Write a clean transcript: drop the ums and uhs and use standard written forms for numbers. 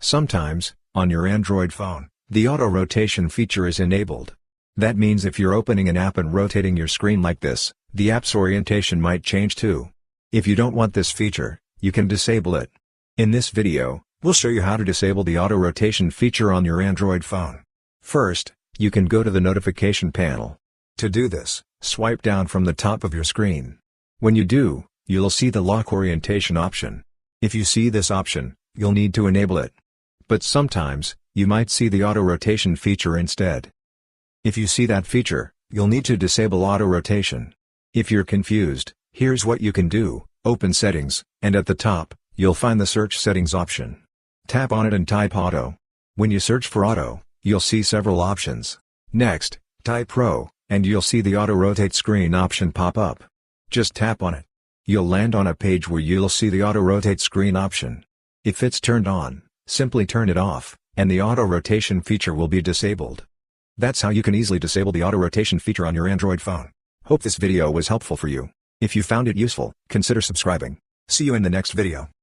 Sometimes, on your Android phone, the auto rotation feature is enabled. That means if you're opening an app and rotating your screen like this, the app's orientation might change too. If you don't want this feature, you can disable it. In this video, we'll show you how to disable the auto rotation feature on your Android phone. First, you can go to the notification panel. To do this, swipe down from the top of your screen. When you do, you'll see the lock orientation option. If you see this option, you'll need to enable it. But sometimes, you might see the auto rotation feature instead. If you see that feature, you'll need to disable auto rotation. If you're confused, here's what you can do: open Settings, and at the top, you'll find the Search Settings option. Tap on it and type Auto. When you search for Auto, you'll see several options. Next, type Pro, and you'll see the Auto Rotate screen option pop up. Just tap on it. You'll land on a page where you'll see the Auto Rotate screen option. If it's turned on, simply turn it off, and the auto rotation feature will be disabled. That's how you can easily disable the auto rotation feature on your Android phone. Hope this video was helpful for you. If you found it useful, consider subscribing. See you in the next video.